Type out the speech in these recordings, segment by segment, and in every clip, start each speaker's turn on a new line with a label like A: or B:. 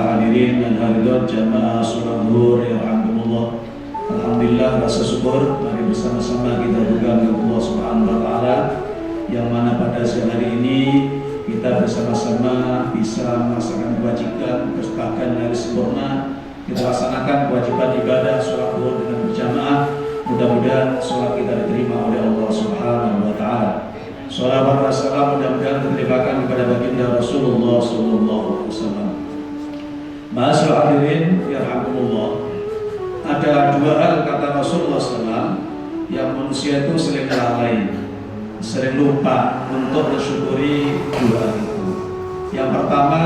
A: para hadirin dan hadirat jamaah sholat zuhur yang rahmatullah. Alhamdulillah, rasa syukur mari bersama-sama kita pegang Allah Subhanahu wa taala yang mana pada siang hari ini kita bersama-sama bisa melaksanakan kewajiban kesepakatan hari sempurna. Kita laksanakan kewajiban ibadah sholat zuhur dengan berjamaah. Mudah-mudahan sholat kita diterima oleh Allah Subhanahu wa taala. Shalawat wa salam mudah-mudahan terlimpahkan kepada baginda Rasulullah sallallahu alaihi wasallam. Ma'asyiral hadirin yarhamukumullah. Ada dua hal kata Rasulullah SAW yang manusia itu sering lalai, sering lupa untuk mensyukuri dua itu. Yang pertama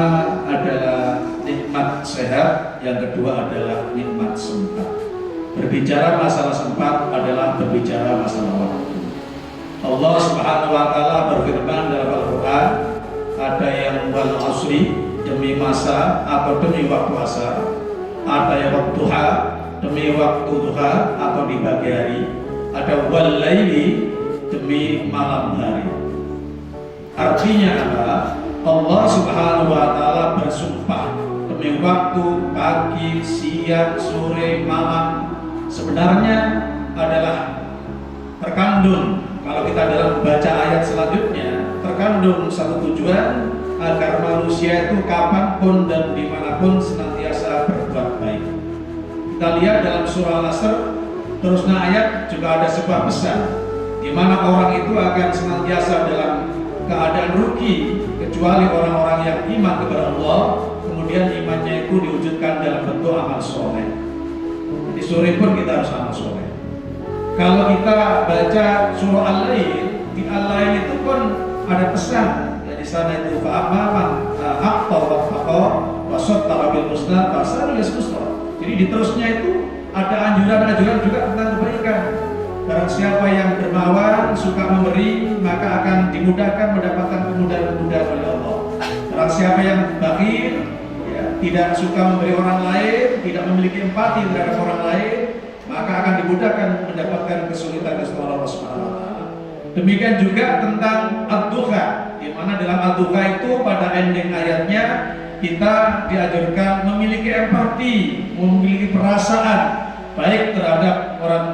A: adalah nikmat sehat, yang kedua adalah nikmat sempat. Berbicara masalah sempat adalah berbicara masalah waktu. Allah Subhanahu wa taala berfirman dalam Al-Qur'an, ada yang wal asri, demi masa atau demi waktu asar, ada yang waktu duha, demi waktu duha atau di pagi hari, ada wal laili, demi malam hari. Artinya apa? Allah Subhanahu wa taala bersumpah demi waktu pagi, siang, sore, malam. Sebenarnya adalah terkandung, kalau kita dalam baca ayat selanjutnya, terkandung satu tujuan agar manusia itu kapanpun dan dimanapun senantiasa berbuat baik. Kita lihat dalam surah Al-Asr, terusnya ayat juga ada sebuah pesan di mana orang itu akan senantiasa dalam keadaan rugi kecuali orang-orang yang iman kepada Allah, kemudian imannya itu diwujudkan dalam bentuk amal soleh. Di sore pun kita harus amal soleh. Kalau kita baca surah Al-Lail, di Al-Lail itu pun ada pesan. Ya, di sana itu fa'amaman aqta wa taqa wa saddara bil husna fasal yasqusra. Jadi di terusnya itu ada anjuran-anjuran juga tentang kebaikan. Barang siapa yang dermawan, suka memberi, maka akan dimudahkan mendapatkan kemudahan-kemudahan oleh Allah. Barang siapa yang bakhil, ya, tidak suka memberi orang lain, tidak memiliki empati terhadap orang lain, maka akan dimudahkan mendapatkan kesulitan Allah Subhanahu wa taala. Demikian juga tentang ad-duha, di mana dalam ad-duha itu pada ending ayatnya kita diajarkan memiliki empati, memiliki perasaan baik terhadap orang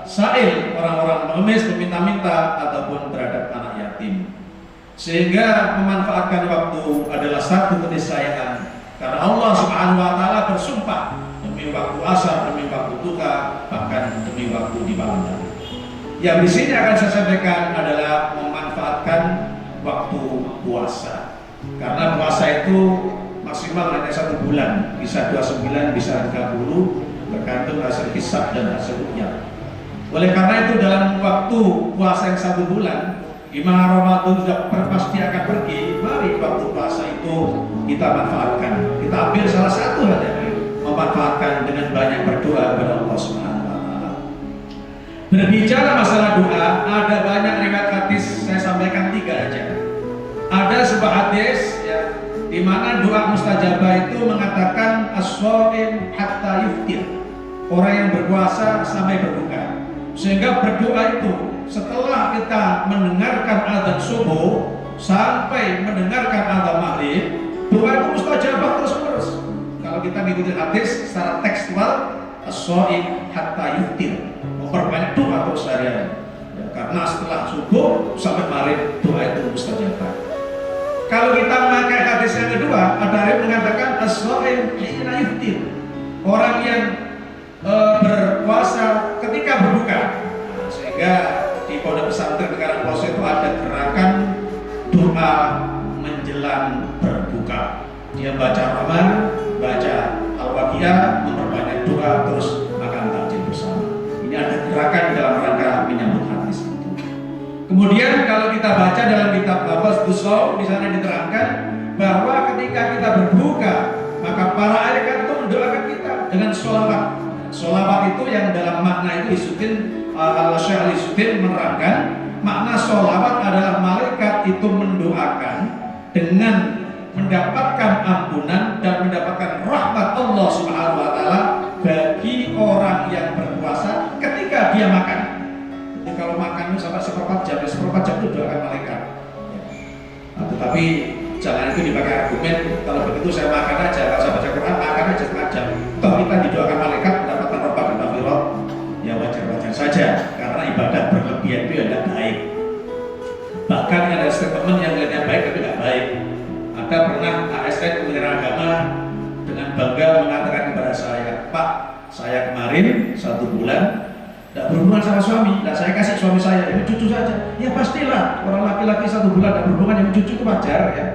A: sail, orang-orang mengemis, meminta-minta ataupun terhadap anak yatim. Sehingga memanfaatkan waktu adalah satu keniscayaan. Karena Allah Subhanahu wa taala bersumpah demi waktu asar, demi waktu duha, bahkan demi waktu di malam hari. Yang di sini akan saya sampaikan adalah memanfaatkan waktu puasa. Karena puasa itu maksimal hanya 1 bulan, bisa 29, bisa 30, tergantung hasil hisab dan hasil ruqyah. Oleh karena itu dalam waktu puasa yang 1 bulan, di mana Ramadan sudah pasti akan pergi, mari waktu puasa itu kita manfaatkan. Kita ambil salah satu saja, memanfaatkan dengan banyak berdoa kepada Allah Subhanahu wa taala. Berbicara masalah doa, ada banyak riwayat hadis, saya sampaikan 3 aja. Ada sebuah hadis ya, di mana doa mustajabah itu mengatakan as-shaim hatta yuftir. Orang yang berpuasa sampai berbuka. Sehingga berdoa itu setelah kita mendengarkan azan subuh sampai mendengarkan azan maghrib, doa itu mustajabah terus-menerus. Kalau kita mengikuti hadis secara tekstual, as-shaim hatta yuftir, memperbanyak doa terus harian. Ya, karena setelah subuh sampai maghrib doa itu mustajabah. Kalau kita memakai hadis yang kedua, ada yang mengatakan as-shaim hina yuftir, orang yang berpuasa ketika berbuka. Nah, sehingga di pondok pesantren Karang Puasa itu ada gerakan doa menjelang berbuka. Dia baca Rahman, baca Al-Waqiah, memperbanyak doa, terus makan takjil bersama. Ini ada gerakan dalam rangka menyambut hadis itu. Kemudian kalau kita baca dalam kitab Lafaz Busau, di sana diterangkan bahwa ketika kita berbuka, maka para malaikat itu mendoakan kita dengan sholawat. Sholawat itu yang dalam makna itu Isuddin Al-Syekh Isuddin menerangkan makna sholawat adalah malaikat itu mendoakan dengan mendapatkan ampunan dan mendapatkan rahmat Allah Subhanahu wa taala bagi orang yang berpuasa ketika dia makan. Jadi kalau makan sampai 1/4 jam itu doakan malaikat. Nah, tetapi jangan itu dipakai argumen, kalau begitu saya makan aja, kalau saya baca Quran makan aja setengah jam. Toh kita didoakan malaikat mendapatkan roba dan maghfirah, ya wajar-wajar saja, karena ibadah berlebihan itu tidak baik. Bahkan ada statement yang kelihatannya baik tapi tidak baik. Ada pernah ASN Kementerian Agama dengan bangga mengatakan kepada saya, Pak, saya kemarin 1 bulan tidak berhubungan sama suami, nah saya kasih suami saya yang cucu saja. Ya pastilah orang laki-laki 1 bulan tidak berhubungan yang cucu itu wajar ya.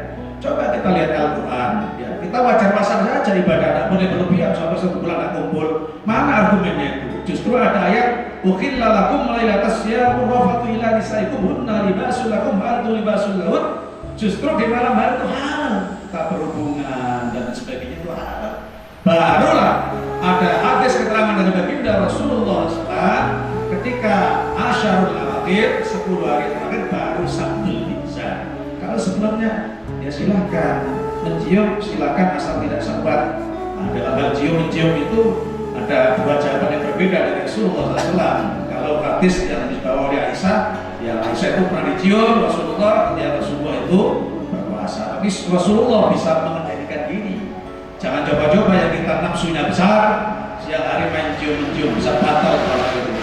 A: Coba kita lihat Al-Quran ya, kita wajar-wajar saja ibadah, tidak boleh berlebihan sampai 1 bulan tidak kumpul. Mana argumennya itu? Justru ada ayat ukhilla lakum lailatas siyamur rafatu ila nisaikum hunna libasul lakum wa antum libasul lahun. Justru di malam hari itu halal tak berhubungan dan sebagainya itu halal. Barulah ada hadis keterangan dari baginda Rasulullah SAW ketika asyarul awakhir 10 hari terakhir baru sabtul hijjah. Kalau sebelumnya ya silakan mencium, silakan asal tidak sempat. Nah, dalam hal mencium itu ada 2 jawaban yang berbeda dari Rasulullah SAW. Kalau hadis yang dibawa oleh Aisyah, ya Aisyah itu pernah dicium Rasulullah ketika Rasulullah itu berpuasa. Tapi Rasulullah bisa mengendalikan diri. Jangan coba-coba yang kita nafsunya besar, siang hari main cium-cium bisa batal kalau itu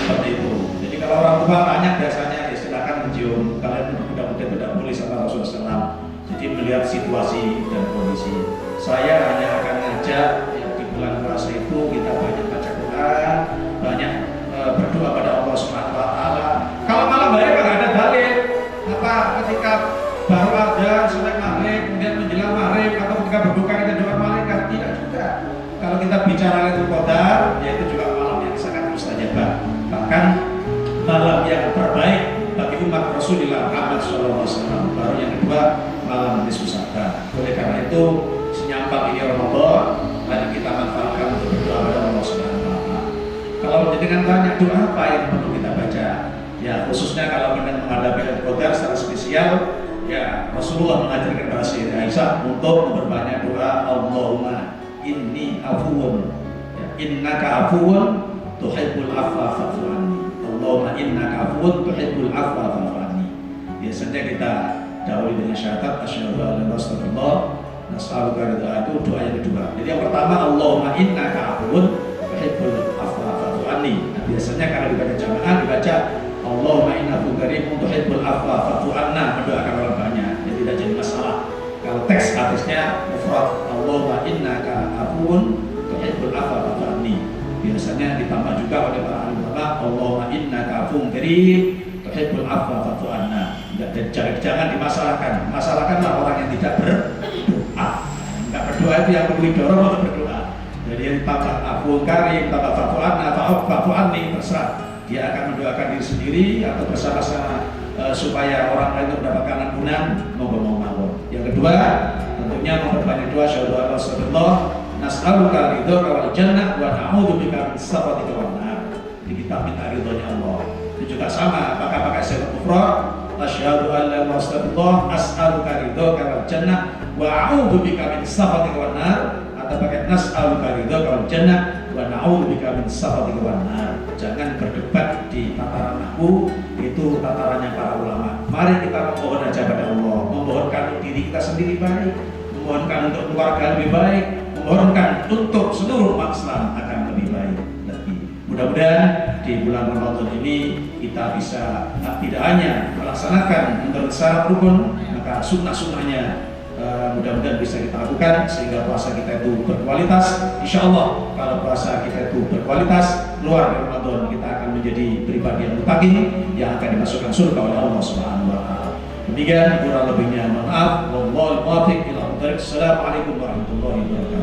A: seperti itu. Jadi kalau orang tua banyak biasanya ya silakan mencium. Kalian mudah-mudahan tidak boleh sama Rasulullah SAW. Jadi melihat situasi dan kondisi. Saya hanya akan ngajak ya, di bulan puasa itu kita banyak baca Quran, banyak berdoa pada Allah Subhanahu Wa Taala. Kalau malam hari nggak ada dalil, apa ketika baru ada sampai maghrib, kemudian menjelang maghrib atau ketika berbuka kita doa malaikat, tidak juga. Kalau kita bicara Lailatul Qadar, yaitu juga malam yang sangat mustajabah. Bahkan malam yang terbaik bagi umat Rasulullah Muhammad SAW. Baru yang kedua malam nisfu Sa'ban. Oleh karena itu senyampang ini Ramadan, mari kita manfaatkan untuk berdoa kepada Allah Subhanahu Wa Taala. Kalau dengan banyak doa apa yang perlu kita baca? Ya khususnya kalau menghadapi Lailatul Qadar secara spesial. Ya, Rasulullah mengajarkan kepada Siti Aisyah untuk memperbanyak doa Allahumma inni afuwun ya, innaka afuwun tuhibbul afwa fa'fu anni. Allahumma innaka afuwun tuhibbul afwa fa'fu anni. Biasanya kita dahului dengan syahadat asyhadu an la ilaha illallah nas'aluka ridha, itu doa yang kedua. Jadi yang pertama Allahumma innaka afuwun tuhibbul afwa fa'fu anni. Nah, biasanya kalau dibaca jamaah dibaca Allahumma innahu karimun tuhibbul afwa fa'fu anna, mendoakan orang banyak, jadi tidak jadi masalah. Kalau teks hadisnya mufrad Allahumma innaka afuwun tuhibbul afwa fa'fu anni. Biasanya ditambah juga oleh para ahli ulama Allahumma innaka afuwun karim tuhibbul afwa fa'fu anna. Jangan dimasalahkan. Masalahkanlah orang yang tidak berdoa. Tidak berdoa itu yang perlu didorong untuk berdoa. Jadi yang tambah afuwun karim, tambah fa'fu anna, fa'fu anni, terserah. Dia akan mendoakan diri sendiri atau bersama-sama supaya orang lain mendapatkan ampunan, monggo. Yang kedua, tentunya memperbanyak doa syahadu Rasulullah nas'aluka ridhoka wal jannah wa na'udzubika min sakhatika wan nar. Jadi kita minta ridhonya Allah. Itu juga sama, apakah pakai syahadat kufra? Asyhadu an la ilaha illallah as'aluka ridhoka wal jannah wa a'udzubika min sakhatika wan nar, atau pakai nas'aluka ridhoka wal jannah wa na'udzubika min sakhatika wan nar. Jangan berdebat di tataran nahwu, itu tatarannya para ulama. Mari kita memohon aja pada Allah, memohonkan diri kita sendiri baik, memohonkan untuk keluarga lebih baik, memohonkan untuk seluruh umat Islam akan lebih baik lagi. Mudah-mudahan di bulan Ramadan ini kita bisa tidak hanya melaksanakan menurut syarat rukun, maka sunnah-sunnahnya mudah-mudahan bisa kita lakukan sehingga puasa kita itu berkualitas. Insya Allah kalau puasa kita itu berkualitas, keluar dari Ramadan kita akan menjadi pribadi yang muttaqin yang akan dimasukkan surga oleh Allah Subhanahu Wa Taala. Demikian kurang lebihnya mohon maaf. Wallahul muwaffiq ila aqwamit thoriq. Assalamualaikum warahmatullahi wabarakatuh.